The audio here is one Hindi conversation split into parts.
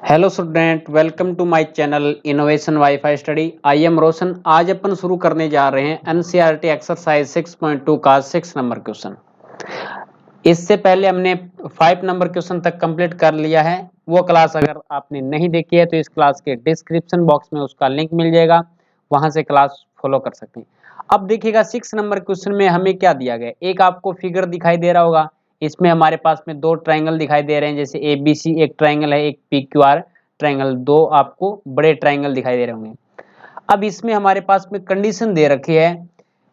Hello student, welcome to my channel innovation WiFi study. I am Roshan. आज अपन शुरू करने जा रहे हैं एनसीईआरटी एक्सरसाइज 6.2 का 6 नंबर क्वेश्चन। इससे पहले हमने 5 नंबर क्वेश्चन तक कंप्लीट कर लिया है। वो क्लास अगर आपने नहीं देखी है तो इस क्लास के डिस्क्रिप्शन बॉक्स में उसका लिंक मिल जाएगा, वहां से क्लास फॉलो कर सकते हैं। अब देखिएगा 6 नंबर क्वेश्चन में हमें क्या दिया गया। एक आपको फिगर दिखाई दे रहा होगा, इसमें हमारे पास में दो ट्रायंगल दिखाई दे रहे हैं, जैसे ए बी सी एक ट्रायंगल है, एक पी क्यू आर ट्रायंगल, दो आपको बड़े ट्रायंगल दिखाई दे रहे होंगे। अब इसमें हमारे पास में कंडीशन दे रखी है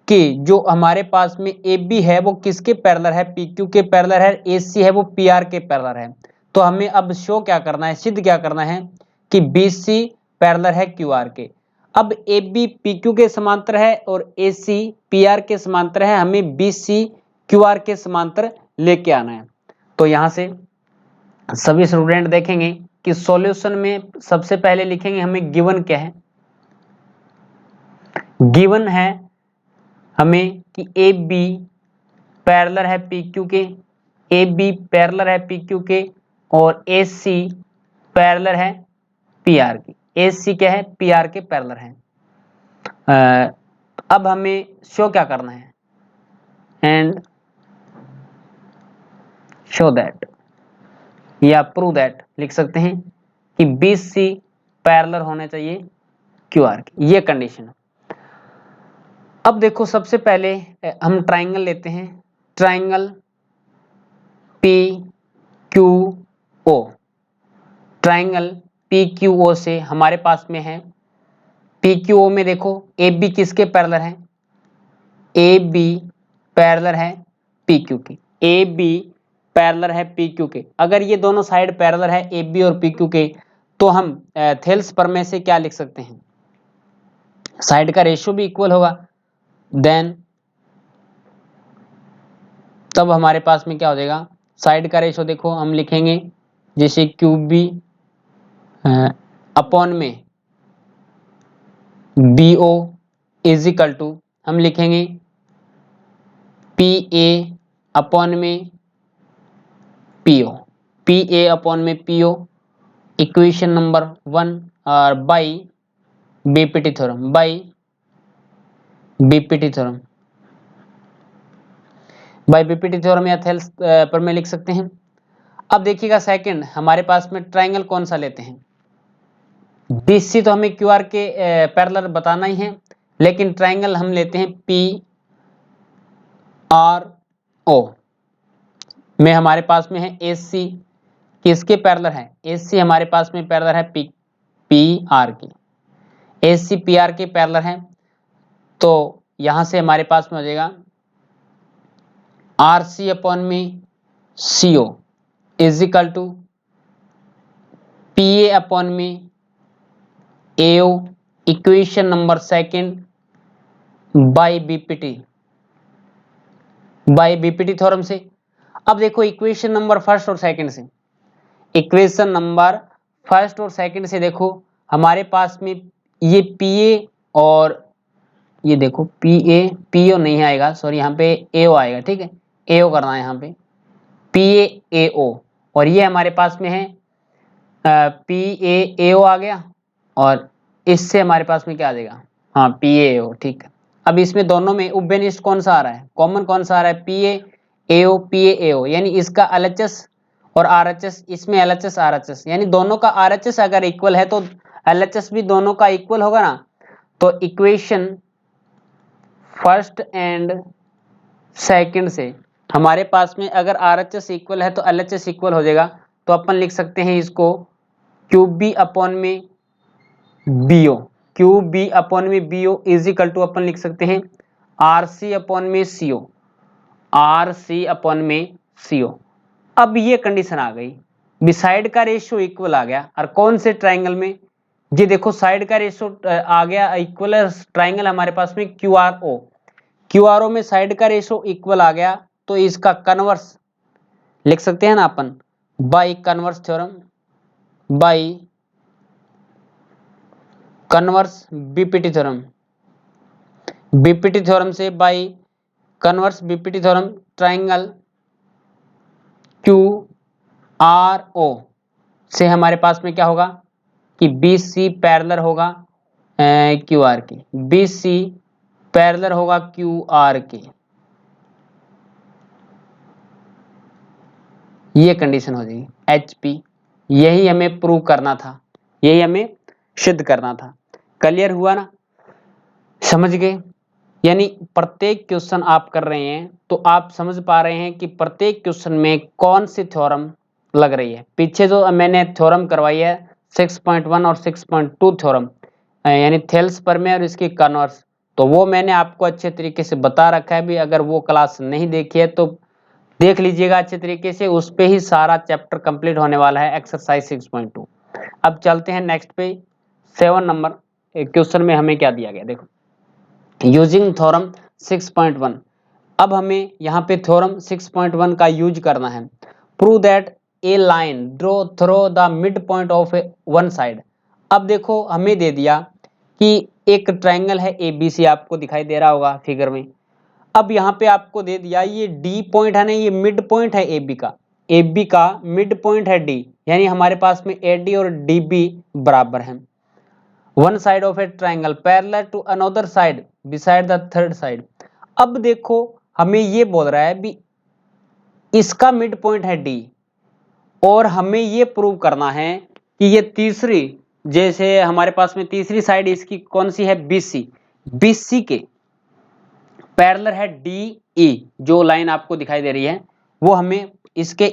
कि जो हमारे पास में ए बी है वो किसके पैरेलल है, पी क्यू के पैरेलल है, ए सी है वो पी आर के पैरेलल है। तो हमें अब शो क्या करना है, सिद्ध क्या करना है कि बी सी पैरेलल है क्यू आर के। अब ए बी पी क्यू के समांतर है और ए सी पी आर के समांतर है, हमें बी सी क्यू आर के समांतर लेके आना है। तो यहां से सभी स्टूडेंट देखेंगे कि सॉल्यूशन में सबसे पहले लिखेंगे हमें गिवन क्या है। गिवन है हमें कि ए बी पैरेलल है पी क्यू के, ए बी पैरेलल है पी क्यू के, और ए सी पैरेलल है पी आर की। ए सी क्या है, पी आर के पैरेलल है। अब हमें शो क्या करना है, एंड शो दैट या प्रूव दैट लिख सकते हैं कि बी सी पैरेलल होने चाहिए क्यू आर की, ये कंडीशन है। अब देखो सबसे पहले हम ट्राइंगल लेते हैं, triangle P Q O. Triangle P Q O से हमारे पास में है, पी क्यू ओ में देखो ए बी किसके पैरेलल है, ए बी पैरेलल है पी क्यू के, ए बी पैरेलल है पी क्यू के। अगर ये दोनों साइड पैरेलल है ए बी और पी क्यू के, तो हम थेल्स प्रमेय से क्या लिख सकते हैं, साइड का रेशियो भी इक्वल होगा। देन तब हमारे पास में क्या हो जाएगा, साइड का रेशियो देखो हम लिखेंगे जैसे क्यूब बी अपॉन में B O is equal to हम लिखेंगे पी ए अपॉन में P O, P A upon में पी ओ, इक्वेशन नंबर 1, और by BPT theorem, by BPT theorem, by BPT theorem या थेल्स पर में लिख सकते हैं। अब देखिएगा सेकंड हमारे पास में ट्राइंगल कौन सा लेते हैं, बीसी तो हमें क्यू आर के पैरेलल बताना ही है, लेकिन ट्राइंगल हम लेते हैं पी आर ओ में हमारे पास में है ए सी किसके पैरेलल है, ए सी हमारे पास में पैरेलल है पी पी आर की, ए सी पी आर के पैरेलल है। तो यहां से हमारे पास में हो जाएगा आर सी अपॉन में C O is equal to P A upon में A O, equation number second by BPT, by BPT theorem से। अब देखो इक्वेशन नंबर फर्स्ट और सेकंड से, इक्वेशन नंबर फर्स्ट और सेकंड से देखो हमारे पास में ये पी ए और ये देखो पी ए, पी ओ नहीं आएगा, सॉरी यहाँ पे ए ओ आएगा, ठीक है, ए ओ करना है यहाँ पे, पी ए ओ, और ये हमारे पास में है पी ए ओ आ गया, और इससे हमारे पास में क्या आ जाएगा, हाँ पी ए ओ, ठीक है। अब इसमें दोनों में उभयनिष्ठ कौन सा आ रहा है, कॉमन कौन सा आ रहा है, पी ए ओ, यानी इसका एलएचएस और आरएचएस, इसमें एलएचएस आरएचएस, यानी दोनों का आरएचएस अगर इक्वल है तो एलएचएस भी दोनों का इक्वल होगा ना। तो इक्वेशन फर्स्ट एंड सेकंड से हमारे पास में अगर आरएचएस इक्वल है तो एलएचएस इक्वल हो जाएगा। तो अपन लिख सकते हैं इसको क्यूब बी अपॉन में B O, cube B upon में B O is equal to अपन लिख सकते हैं आर सी अपॉन में C O, are C upon में सी ओ। अब ये कंडीशन आ गई, बिसाइड का रेशियो इक्वल आ गया, और कौन से ट्राइंगल में, ये देखो साइड का रेशियो आ गया इक्वल, ट्राइंगल हमारे पास में Q R O, Q R O में साइड का रेशियो इक्वल आ गया, तो इसका कन्वर्स लिख सकते हैं ना अपन by converse theorem, by converse BPT theorem, BPT theorem से by converse BPT theorem, triangle Q R O से हमारे पास में क्या होगा कि बी सी पैरेलल होगा क्यू आर के, बी सी पैरेलल होगा क्यू आर के, ये कंडीशन हो जाएगी एच पी। यही हमें प्रूव करना था, यही हमें सिद्ध करना था। क्लियर हुआ ना, समझ गए? यानी प्रत्येक क्वेश्चन आप कर रहे हैं तो आप समझ पा रहे हैं कि प्रत्येक क्वेश्चन में कौन सी थ्योरम लग रही है। पीछे जो मैंने थ्योरम करवाई है 6.1 और 6.2 थ्योरम, यानी थेल्स प्रमेय और इसकी कन्वर्स, तो वो मैंने आपको अच्छे तरीके से बता रखा है भी। अगर वो क्लास नहीं देखी है तो देख लीजिएगा अच्छे तरीके से, उस पे ही सारा चैप्टर कंप्लीट होने वाला है एक्सरसाइज 6.2। अब चलते हैं नेक्स्ट पे, 7 नंबर क्वेश्चन में हमें क्या दिया गया देखो, यूजिंग थ्योरम 6.1। अब हमें यहाँ पे थ्योरम 6.1 का यूज करना है। Prove that A line draw through the mid point of one side. अब देखो हमें दे दिया कि एक ट्रायंगल है ABC, आपको दिखाई दे रहा होगा फिगर में। अब यहाँ पे आपको दे दिया ये D पॉइंट है ना, ये मिड पॉइंट है AB का, AB का मिड पॉइंट है D, यानी हमारे पास में AD और DB बराबर हैं। One side of a triangle parallel to another side beside the third side. अब देखो हमें ये बोल रहा है भी इसका मिड पॉइंट है D, और हमें ये प्रूव करना है कि ये तीसरी, जैसे हमारे पास में तीसरी साइड इसकी कौन सी है BC, BC के पैरेलल है DE, जो लाइन आपको दिखाई दे रही है वो हमें इसके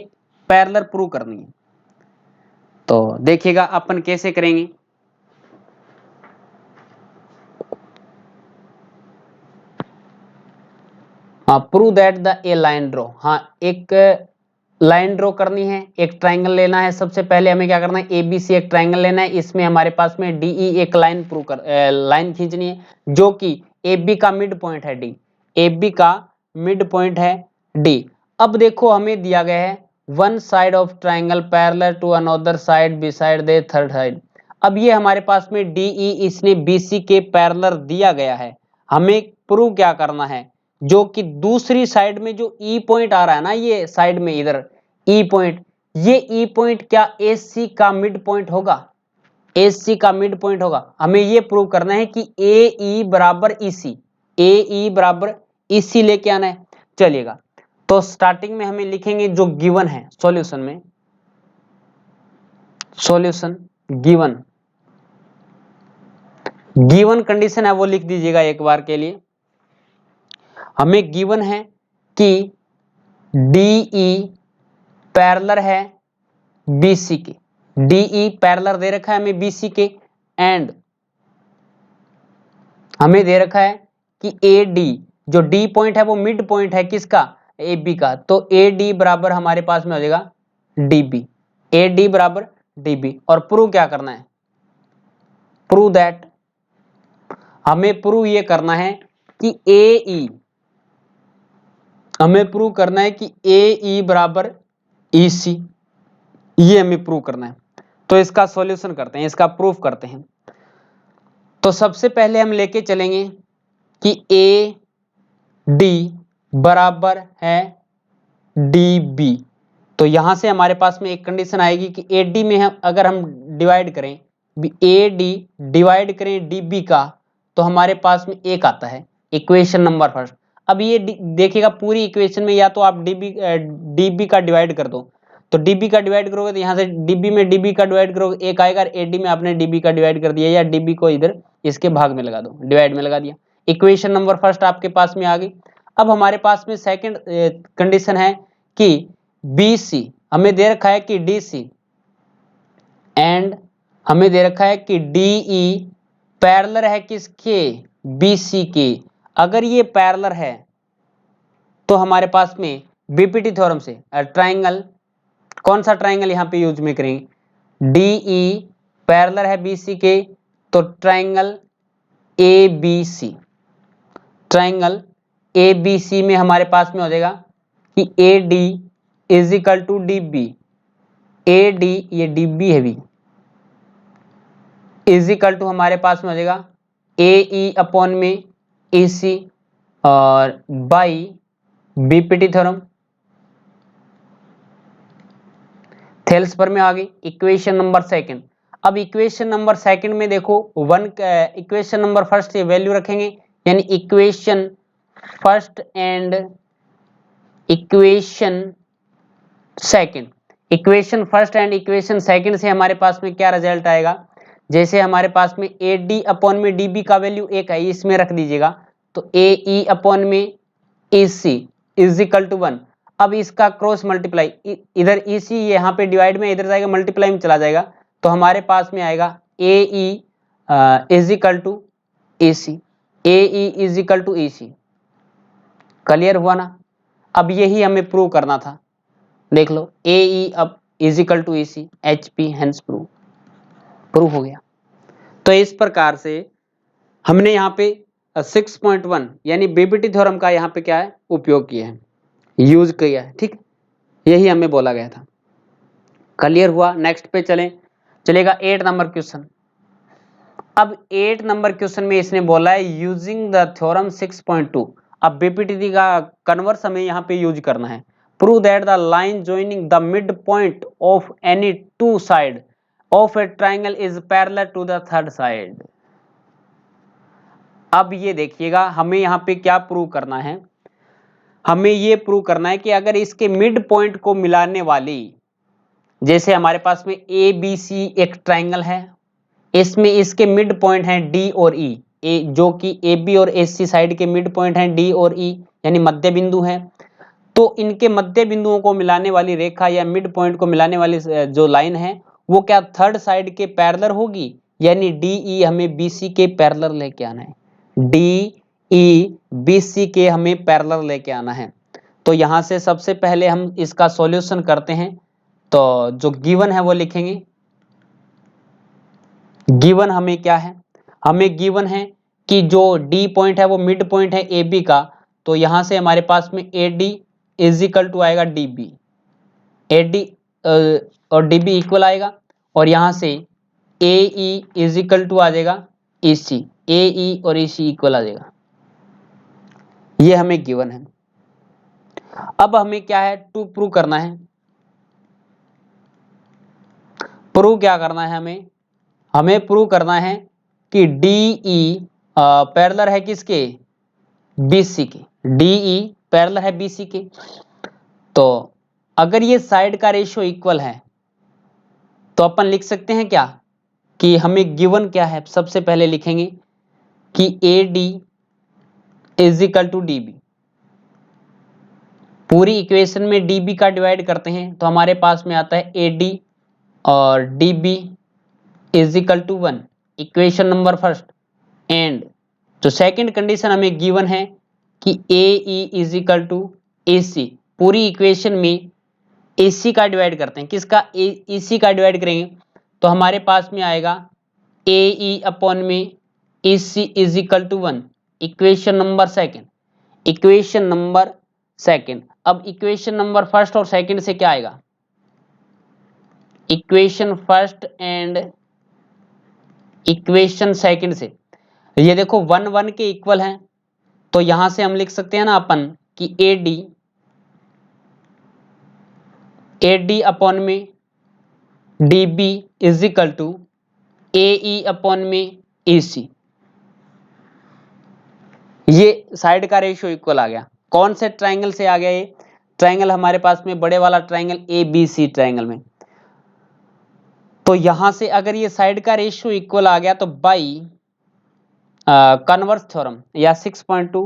पैरेलल प्रूव करनी है। तो देखिएगा अपन कैसे करेंगे। Prove that the A line draw, हाँ एक लाइन ड्रॉ करनी है, एक ट्रायंगल लेना है। सबसे पहले हमें क्या करना है, ABC एक ट्रायंगल लेना है, इसमें हमारे पास में DE एक लाइन प्रूव कर लाइन खींचनी है जो कि AB का मिड पॉइंट है D, AB का मिड पॉइंट है D। अब देखो हमें दिया गया है one side of triangle parallel to another side beside the third side. अब ये हमारे पास में DE इसने BC के पैरेलल दिया गया है, हमें प्रूव क्या करना है जो कि दूसरी साइड में जो E पॉइंट आ रहा है ना, ये साइड में इधर E पॉइंट, ये E पॉइंट क्या AC का मिड पॉइंट होगा, AC का मिड पॉइंट होगा। हमें ये प्रूव करना है कि AE बराबर EC, AE बराबर EC लेके आना है। चलिएगा तो स्टार्टिंग में हमें लिखेंगे जो गिवन है सॉल्यूशन में, सॉल्यूशन गिवन, गिवन कंडीशन है वो लिख दीजिएगा एक बार के लिए। हमें गिवन है कि DE पैरेलल है BC के, DE पैरेलल दे रखा है हमें BC के, एंड हमें दे रखा है कि AD, जो D पॉइंट है वो मिड पॉइंट है किसका, AB का, तो AD बराबर हमारे पास में हो जाएगा DB, AD बराबर DB। और प्रूव क्या करना है, प्रूव दैट, हमें प्रूव ये करना है कि AE, हमें प्रूव करना है कि AE बराबर EC, ये हमें प्रूव करना है। तो इसका सॉल्यूशन करते हैं, इसका प्रूफ करते हैं। तो सबसे पहले हम लेके चलेंगे कि AD बराबर है DB। तो यहां से हमारे पास में एक कंडीशन आएगी कि AD में हम अगर हम डिवाइड करें, AD डिवाइड करें DB का, तो हमारे पास में एक आता है इक्वेशन नंबर फर्स्ट। अब ये देखिएगा पूरी इक्वेशन में या तो आप DB का डिवाइड कर दो, तो DB का डिवाइड करोगे तो यहाँ से DB में DB का डिवाइड करोगे एक आएगा, AD में आपने DB का डिवाइड कर दिया, या DB को इधर इसके भाग में लगा दो, डिवाइड में लगा दिया, इक्वेशन नंबर फर्स्ट आपके पास में आ गई। अब हमारे पास में सेकंड कंडीशन है कि BC हमें दे रखा है कि DC, एंड हमें दे रखा है कि DE पैरेलल है किसके, BC के। अगर ये पैरेलल है तो हमारे पास में BPT थ्योरम से ट्रायंगल, कौन सा ट्रायंगल यहाँ पे यूज में करेंगे, DE पैरेलल है BC के, तो ट्रायंगल ABC, ट्रायंगल ABC में हमारे पास में हो जाएगा कि AD is equal to DB, AD ये DB है भी, इज इक्वल टू हमारे पास में हो जाएगा AE अपॉन में AC, और बाई BPT थ्योरम। थेल्स पर में आ गई इक्वेशन नंबर सेकंड। अब इक्वेशन नंबर सेकंड में देखो इक्वेशन नंबर फर्स्ट से वैल्यू रखेंगे, यानी equation first and equation second. Equation first and equation second से हमारे पास में क्या रिजल्ट आएगा, जैसे हमारे पास में ए डी अपॉन में डी बी का वैल्यू 1 है, इसमें रख दीजिएगा, तो ए ई अपॉन में ई सी इज इक्वल टू 1। अब इसका क्रॉस मल्टीप्लाई, इधर ई सी यहाँ पे डिवाइड में इधर जाएगा, मल्टीप्लाई में चला जाएगा, तो हमारे पास में आएगा A E is equal to A C, A E is equal to A C. Clear हुआ ना। अब यही हमें प्रूव करना था, देख लो ए ई अब is equal to A C, H P hence prove हो गया। तो इस प्रकार से हमने यहाँ पे 6.1 यानी बीबीटी थ्योरम का यहाँ पे क्या है उपयोग किया है, यूज किया है, ठीक, यही हमें बोला गया था। क्लियर हुआ। नेक्स्ट पे चलेगा 8 नंबर क्वेश्चन। अब 8 नंबर क्वेश्चन में इसने बोला है यूजिंग द थ्योरम 6.2। अब बीपीटी का कन्वर्स हमें यहाँ पे यूज करना है। Prove that the line joining the mid point of any two side of a triangle is parallel to the third side. अब ये देखिएगा हमें यहाँ पे क्या प्रूव करना है, हमें ये प्रूव करना है कि अगर इसके मिड पॉइंट को मिलाने वाली, जैसे हमारे पास में ए बी सी एक ट्राइंगल है, इसमें इसके मिड पॉइंट हैं डी और ई, जो कि ए बी और ए सी साइड के मिड पॉइंट हैं डी और ई, यानी मध्य बिंदु हैं। तो इनके मध्य बिंदुओं को मिलाने वाली रेखा या मिड पॉइंट को मिलाने वाली जो लाइन है वो क्या थर्ड साइड के पैरेलल होगी, यानी डी ई हमें बी सी के पैरेलल लेके आना है, डी ई बी सी के हमें पैरेलल लेके आना है। तो यहां से सबसे पहले हम इसका सॉल्यूशन करते हैं, तो जो गिवन है वो लिखेंगे। गिवन हमें क्या है, हमें गिवन है कि जो डी पॉइंट है वो मिड पॉइंट है ए बी का, तो यहां से हमारे पास में A D is equal to आएगा डी बी, ए डी और डी बी इक्वल आएगा, और यहां से A E is equal to आ जाएगा ई सी, ए ई और ई सी इक्वल आ जाएगा। ये हमें गिवन है। अब हमें क्या है टू प्रूव करना है। प्रूव क्या करना है हमें प्रूव करना है कि डी ई पैरेलल है किसके, बी सी के, डी ई पैरेलल है बी सी के। तो अगर ये साइड का रेशियो इक्वल है तो अपन लिख सकते हैं क्या कि हमें गिवन क्या है, सबसे पहले लिखेंगे कि A D is equal to D B. पूरी इक्वेशन में डी बी का डिवाइड करते हैं तो हमारे पास में आता है ए डी और D B is equal to 1, equation number first. And जो सेकंड कंडीशन हमें गिवन है कि A E is equal to A C. पूरी इक्वेशन में ए सी का डिवाइड करते हैं, किसका, ए सी का डिवाइड करेंगे तो हमारे पास में आएगा ए ई अपॉन में A C is equal to 1, equation number second, equation number second. अब इक्वेशन नंबर फर्स्ट और सेकंड से क्या आएगा, equation first and equation second से, ये देखो 1 1 के इक्वल हैं, तो यहां से हम लिख सकते हैं ना अपन कि ए डी अपॉन में D B is equal to A E upon में ए सी। ये साइड का रेशियो इक्वल आ गया। कौन से ट्राइंगल से आ गया, ये ट्राइंगल हमारे पास में बड़े वाला triangle A B C triangle में। तो यहां से अगर ये साइड का रेशियो इक्वल आ गया तो बाई कन्वर्स थ्योरम या 6.2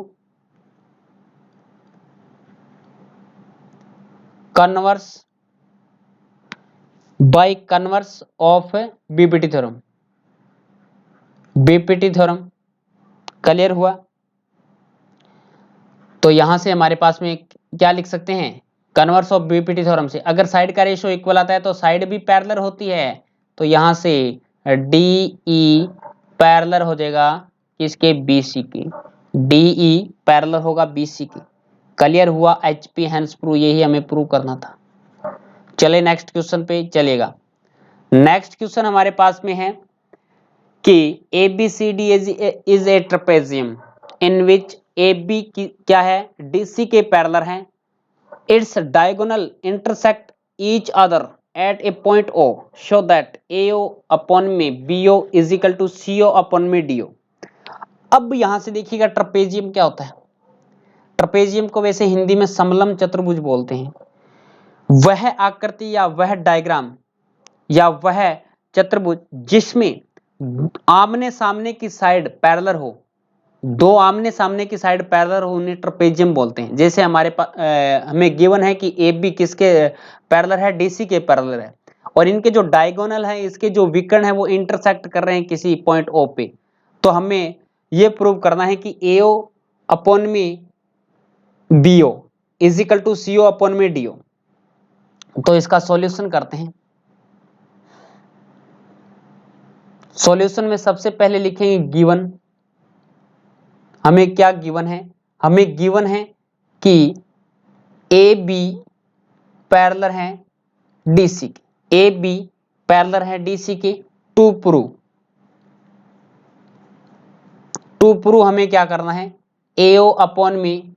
converse by converse of BPT theorem, BPT theorem. Clear हुआ। तो यहां से हमारे पास में क्या लिख सकते हैं, कन्वर्स ऑफ बीपीटी थ्योरम से अगर साइड का रेशियो इक्वल आता है तो साइड भी पैरेलल होती है, तो यहां से डी ई पैरेलल हो जाएगा किसके, बी सी की, डी ई पैरेलल होगा बी सी की। क्लियर हुआ। एच पी हेंस प्रूव, यही हमें प्रूव करना था। चले नेक्स्ट क्वेश्चन पे चलेगा। नेक्स्ट क्वेश्चन हमारे पास में है कि A B C D is a trapezium in which A B की क्या है, डी सी के पैरेलल हैं, its diagonal intersect each other at a point O show that AO upon में BO is equal to CO upon में DO। अब यहां से देखिएगा ट्रपेजियम क्या होता है। ट्रपेजियम को वैसे हिंदी में समलम चतुर्भुज बोलते हैं। वह आकृति या वह डायग्राम या वह चतुर्भुज जिसमें आमने सामने की साइड पैरेलल हो, दो आमने सामने की साइड पैरेलल हो, उन्हें ट्रपेजियम बोलते हैं। जैसे हमारे पास हमें गिवन है कि ए बी किसके पैरेलल है, डीसी के पैरेलल है, और इनके जो डायगोनल है, इसके जो विकर्ण है वो इंटरसेक्ट कर रहे हैं किसी पॉइंट ओ पे। तो हमें ये प्रूव करना है कि एओ अपॉन में BO is equal to CO upon में डीओ। तो इसका सॉल्यूशन करते हैं। सॉल्यूशन में सबसे पहले लिखेंगे गिवन। हमें क्या गिवन है? हमें गिवन है कि ए बी पैरेलल है डीसी के। ए बी पैरेलल है डीसी के। टू प्रूव हमें क्या करना है? एओ अपॉन में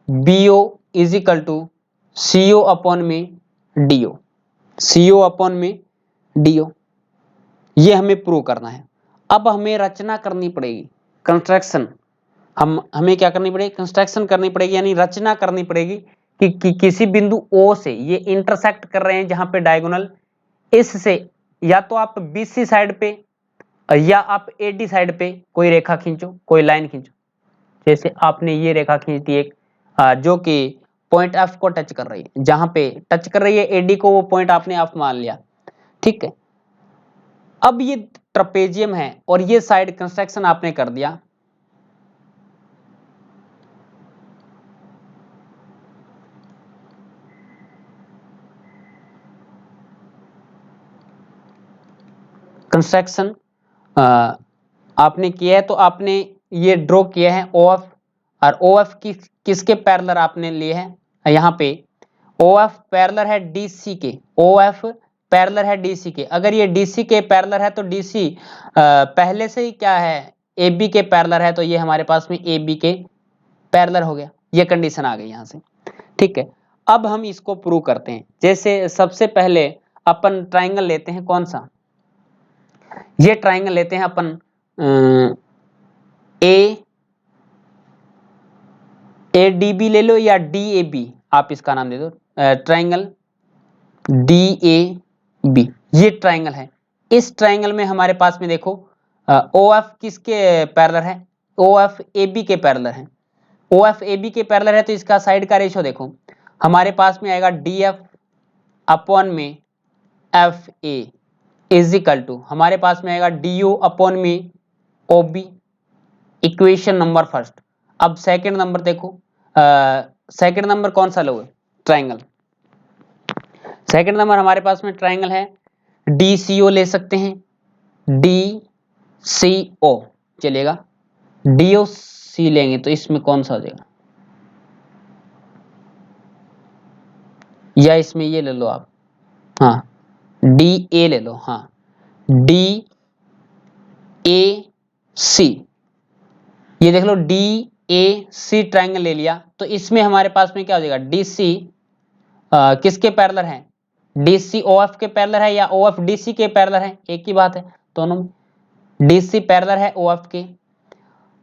BO is equal to CO upon में डीओ। सीओ अपॉन में डीओ, ये हमें प्रूव करना है। अब हमें रचना करनी पड़ेगी, कंस्ट्रक्शन। हमें क्या करनी पड़ेगी? कंस्ट्रक्शन करनी पड़ेगी, यानी रचना करनी पड़ेगी कि किसी बिंदु O से ये इंटरसेक्ट कर रहे हैं जहां पे डायगोनल, इससे या तो आप BC साइड पे या आप AD साइड पे कोई रेखा खींचो, कोई लाइन खींचो। जैसे आपने ये रेखा खींच दी एक, जो कि पॉइंट F को टच कर रही है, जहां पे टच कर रही है AD को, वो पॉइंट आपने F मान लिया, ठीक है। अब ये ट्रपेजियम है और ये साइड कंस्ट्रक्शन आपने कर दिया। कंस्ट्रक्शन आपने किया है, तो आपने ये ड्रॉ किया है OF, और OF किसके पैरेलल आपने लिए हैं? यहाँ पे OF पैरेलल है DC के। OF पैरेलल है DC के। अगर ये DC के पैरेलल है तो DC पहले से ही क्या है? AB के पैरेलल है, तो ये हमारे पास में AB के पैरेलल हो गया। ये कंडीशन आ गई यहाँ से, ठीक है। अब हम इसको प्रूव करते हैं। जैसे सबसे पहले अपन ट्राइंगल लेते हैं, कौन सा? ये ट्राइंगल लेते हैं अपन ADB ले लो या DAB, आप इसका नाम दे दो, ट्राइंगल DAB। ये ट्राइंगल है। इस ट्राइंगल में हमारे पास में देखो OF किसके पैरेलल है? OF AB के पैरेलल है। OF AB के पैरेलल है, तो इसका साइड का रेशियो देखो, हमारे पास में आएगा DF अपॉन में FA इज इक्वल टू, हमारे पास में आएगा DO अपॉन में OB। Equation number first. अब सेकंड नंबर देखो, सेकंड नंबर कौन सा लोगे? ट्राइंगल। सेकंड नंबर हमारे पास में ट्राइंगल है DCO, ले सकते हैं DCO चलेगा। DOC लेंगे तो इसमें कौन सा हो जाएगा? या इसमें ये ले लो आप, हाँ DA ले लो, हाँ DAC। ये देख लो DAC ट्राइंगल ले लिया, तो इसमें हमारे पास में क्या हो जाएगा? DC किसके पैरेलल है? DC OF के पैरेलल है या OF DC के पैरेलल है? एक ही बात है दोनों में। DC पैरेलल है OF के,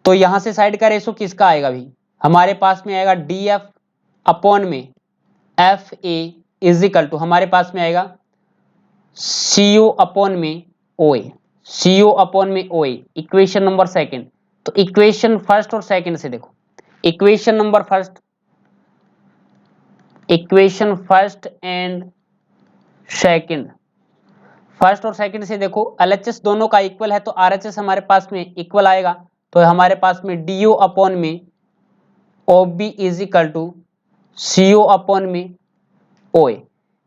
तो यहां से साइड का रेशो किसका आएगा भी? हमारे पास में आएगा DF अपॉन में FA इज इक्वल टू, हमारे पास में आएगा CO अपॉन में OA। CO अपॉन में OA, इक्वेशन नंबर सेकंड। तो इक्वेशन फर्स्ट और सेकंड से देखो, equation number first, equation first and second, first और सेकंड से देखो LHS दोनों का इक्वल है, तो RHS हमारे पास में इक्वल आएगा। तो हमारे पास में DO अपॉन में OB is equal to CO upon में OA,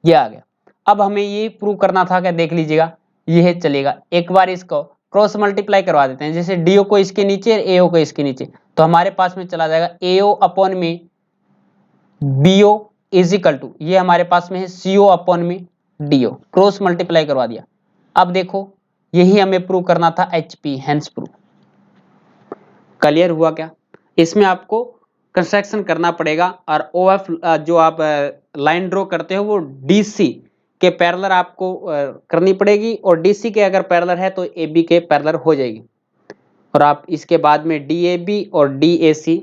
ये आ गया। अब हमें ये प्रूव करना था, क्या देख लीजिएगा, ये है चलेगा। एक बार इसको क्रॉस मल्टीप्लाई करवा देते हैं, जैसे DO को इसके नीचे, AO को इसके नीचे, तो हमारे पास में चला जाएगा AO अपॉन में BO इज इक्वल टू, ये हमारे पास में है CO अपॉन में DO। क्रॉस मल्टीप्लाई करवा दिया। अब देखो यही हमें प्रूव करना था, HP हेंस प्रूव। क्लियर हुआ क्या? इसमें आपको कंस्ट्रक्शन करना पड़ेगा, और OF जो आप लाइन ड्रॉ करते हो वो DC के पैरेलल आपको करनी पड़ेगी, और डीसी के अगर पैरेलल है तो एबी के पैरेलल हो जाएगी। और आप इसके बाद में डीएबी और डीएसी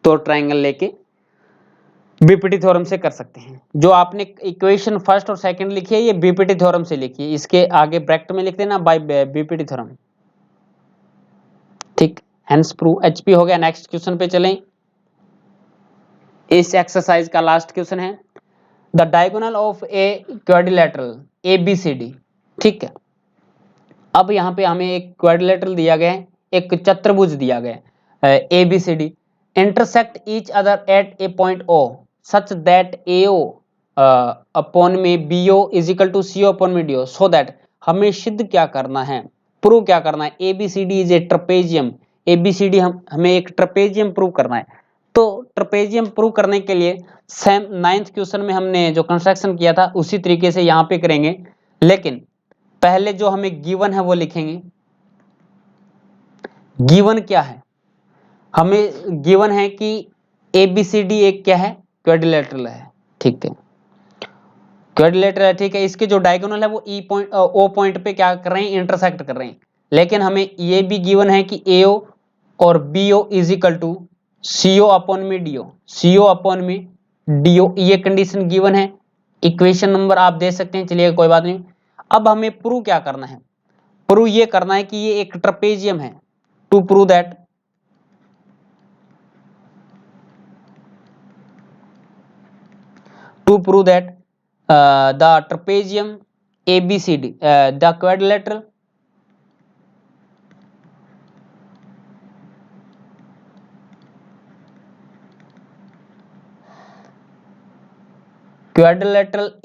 तो ट्रायंगल लेके बीपीटी थ्योरम से कर सकते हैं। जो आपने इक्वेशन फर्स्ट और सेकंड लिखी है ये बीपीटी थ्योरम से लिखी है, इसके आगे ब्रैकेट में लिख देना बाय बीपीटी थ्योरम। ठीक, हेंस प्रूव एचपी हो गया। नेक्स्ट क्वेश्चन पे चलें। इस एक्सरसाइज का लास्ट क्वेश्चन है the diagonal of a quadrilateral ABCD. ठीक है, अब यहाँ पे हमें एक क्वाड्रिलेटरल दिया गया है, एक चतुर्भुज दिया गया है ABCD, intersect each other at a point O such that AO upon में BO is equal to CO upon में डीओ, सो दैट हमें सिद्ध क्या करना है, प्रूव क्या करना है, ABCD is a trapezium. ABCD हमें एक ट्रेपेजियम प्रूव करना है। तो ट्रेपेजियम प्रूव करने के लिए सेम 9th क्वेश्चन में हमने जो कंस्ट्रक्शन किया था उसी तरीके से यहाँ पे करेंगे, लेकिन पहले जो हमें गिवन है वो लिखेंगे। गिवन क्या है, हमें गिवन है कि एबीसीडी एक क्या है, क्वाड्रिलेटरल है। ठीक है, क्वाड्रिलेटरल है। ठीक है, इसके जो डायगोनल है वो ई पॉइंट ओ पॉइंट पे क्या कर रहे हैं, इंटरसेक्ट कर रहे हैं। लेकिन हमें ये भी गिवन है कि एओ और BO is equal to CO upon में डीओ, सीओ अपॉन में डीओ, ये कंडीशन गिवन है। इक्वेशन नंबर आप दे सकते हैं, चलिए कोई बात नहीं। अब हमें प्रूव क्या करना है, प्रूव ये करना है कि ये एक ट्रेपेजियम है। To prove that the trapezium ABCD, the quadrilateral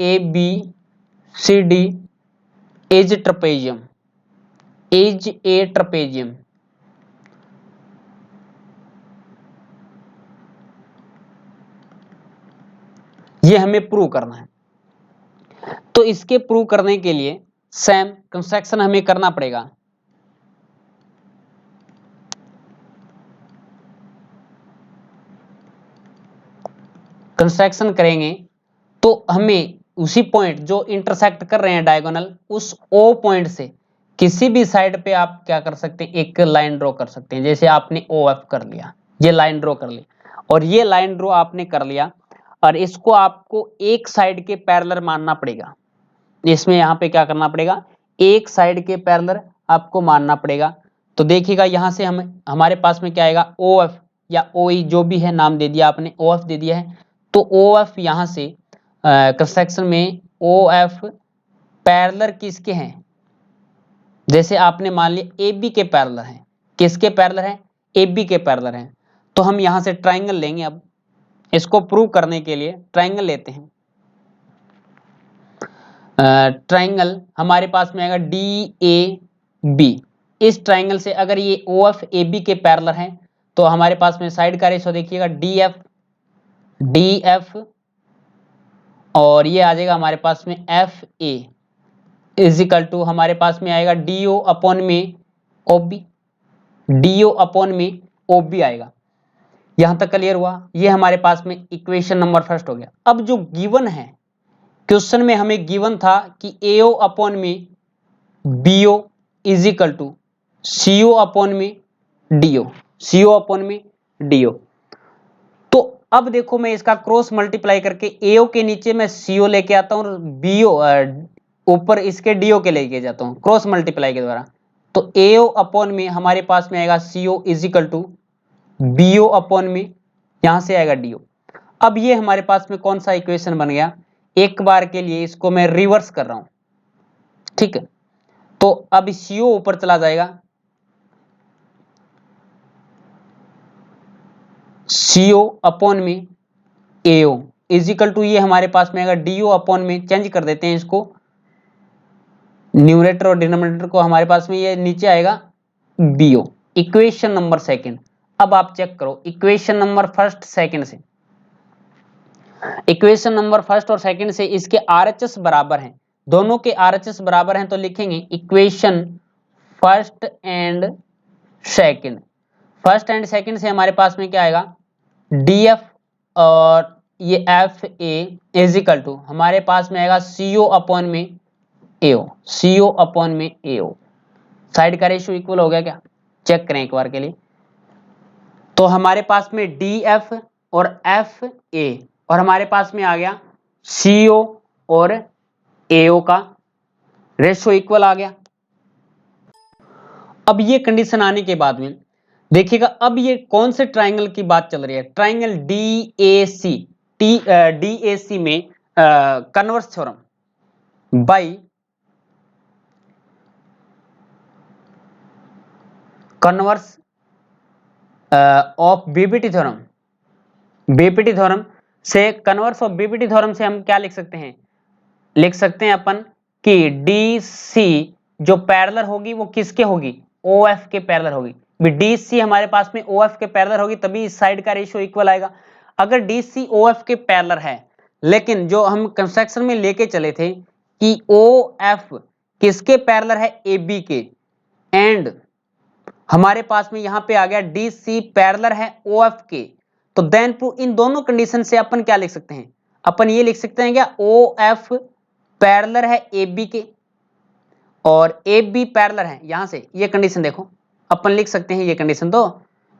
ABCD is a trapezium, is a trapezium। ये हमें प्रूव करना है। तो इसके प्रूव करने के लिए सेम कंस्ट्रक्शन हमें करना पड़ेगा। कंस्ट्रक्शन करेंगे तो हमें उसी पॉइंट जो इंटरसेक्ट कर रहे हैं डायगोनल, उस ओ पॉइंट से किसी भी साइड पे आप क्या कर सकते हैं, एक लाइन ड्रॉ कर सकते हैं। जैसे आपने ओ एफ कर लिया, ये लाइन ड्रॉ कर ली, और ये लाइन ड्रॉ आपने कर लिया, और इसको आपको एक साइड के पैरेलल मानना पड़ेगा। इसमें यहाँ पे क्या करना पड़ेगा, एक साइड के पैरेलल आपको मानना पड़ेगा। तो देखिएगा यहाँ से हमारे पास में क्या आएगा, ओ एफ या ओ ई जो भी है, नाम दे दिया आपने, ओ एफ दे दिया है। तो ओ एफ यहाँ से कंस्ट्रक्शन में ओ एफ पैरेलल किसके हैं, जैसे आपने मान लिया ए बी के पैरेलल हैं। किसके पैरेलल हैं, ए बी के पैरेलल हैं। तो हम यहाँ से ट्राइंगल लेंगे। अब इसको प्रूव करने के लिए ट्राइंगल लेते हैं। ट्राइंगल हमारे पास में आएगा डी ए बी। इस ट्राइंगल से अगर ये ओ एफ ए बी के पैरेलल हैं तो हमारे पास में साइड का रेशो देखिएगा डी एफ, और ये आ जाएगा हमारे पास में F A is equal to हमारे पास में आएगा डी ओ अपॉन में O B, D O upon में ओ बी आएगा। यहां तक क्लियर हुआ। ये हमारे पास में इक्वेशन नंबर फर्स्ट हो गया। अब जो गिवन है, क्वेश्चन में हमें गिवन था कि एओ अपॉन में BO is equal to CO upon में डीओ, सीओ अपॉन में डीओ। तो अब देखो मैं इसका क्रॉस मल्टीप्लाई करके एओ के नीचे मैं सीओ लेके आता हूं और बीओ ऊपर इसके डीओ के लेके जाता हूं क्रॉस मल्टीप्लाई के द्वारा। तो एओ अपॉन में हमारे पास में आएगा CO is equal to BO upon में यहां से आएगा डीओ। अब ये हमारे पास में कौन सा इक्वेशन बन गया, एक बार के लिए इसको मैं रिवर्स कर रहा हूं। ठीक है, तो अब सीओ ऊपर चला जाएगा, सीओ अपॉन में एओ इज इक्वल टू ये हमारे पास में आएगा डीओ अपॉन में, चेंज कर देते हैं इसको न्यूमरेटर और डिनोमिनेटर को, हमारे पास में ये नीचे आएगा बीओ। Equation number second. अब आप चेक करो इक्वेशन नंबर फर्स्ट सेकंड से, इक्वेशन नंबर फर्स्ट और सेकंड से इसके आरएचएस बराबर हैं, दोनों के आरएचएस बराबर हैं। तो लिखेंगे equation first and second. First and second से हमारे पास में क्या आएगा, डीएफ और ये F A is equal to हमारे पास में आएगा CO अपॉन में AO, CO अपॉन में AO। साइड का रेशियो इक्वल हो गया क्या, चेक करें एक बार के लिए। तो हमारे पास में DF और FA और हमारे पास में आ गया CO और AO का रेशियो इक्वल आ गया। अब ये कंडीशन आने के बाद में देखिएगा, अब ये कौन से ट्राइंगल की बात चल रही है, ट्राइंगल DAC। DAC में converse theorem by converse of BPT theorem, BPT theorem से कन्वर्स ऑफ बीपीटी थ्योरम से हम क्या लिख सकते हैं, लिख सकते हैं अपन कि DC जो पैरेलल होगी वो किसके होगी, OF के पैरेलल होगी। DC हमारे पास में OF के पैरेलल होगी तभी इस साइड का रेशियो इक्वल आएगा। अगर DC OF के पैरेलल है, लेकिन जो हम कंस्ट्रक्शन में लेके चले थे कि OF किसके पैरेलल है, AB के, एंड हमारे पास में यहां पे आ गया DC पैरेलल है OF के, तो देन इन दोनों कंडीशन से अपन क्या लिख सकते हैं, अपन ये लिख सकते हैं क्या, OF पैरेलल है AB के और AB पैरेलल है, यहां से ये कंडीशन देखो अपन लिख सकते हैं, ये कंडीशन तो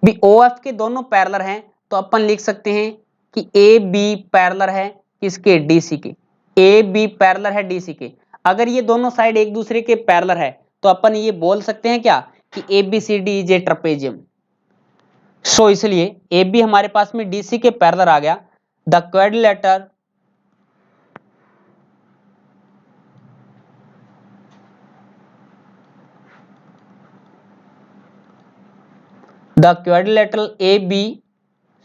भी OF के दोनों पैरेलल हैं तो अपन लिख सकते हैं कि AB पैरेलल है किसके, DC के, AB पैरेलल है DC के। अगर ये दोनों साइड एक दूसरे के पैरेलल है तो अपन ये बोल सकते हैं क्या कि ABCD इज ए ट्रेपेजियम। सो इसलिए AB हमारे पास में DC के पैरेलल आ गया। The quadrilateral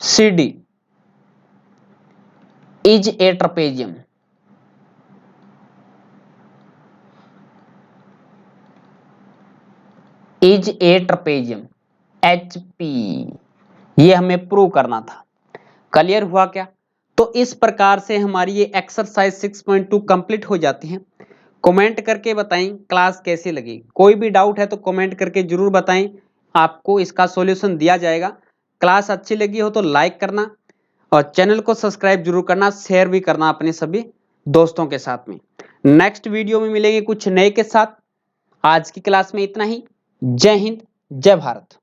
ABCD is a trapezium। Is a trapezium HP, ये हमें प्रूव करना था। क्लियर हुआ क्या? तो इस प्रकार से हमारी ये एक्सरसाइज 6.2 कंप्लीट हो जाती है। कमेंट करके बताएं क्लास कैसी लगी, कोई भी डाउट है तो कमेंट करके जरूर बताएं, आपको इसका सॉल्यूशन दिया जाएगा। क्लास अच्छी लगी हो तो लाइक करना और चैनल को सब्सक्राइब जरूर करना, शेयर भी करना अपने सभी दोस्तों के साथ में। नेक्स्ट वीडियो में मिलेंगे कुछ नए के साथ। आज की क्लास में इतना ही। जय हिंद, जय भारत।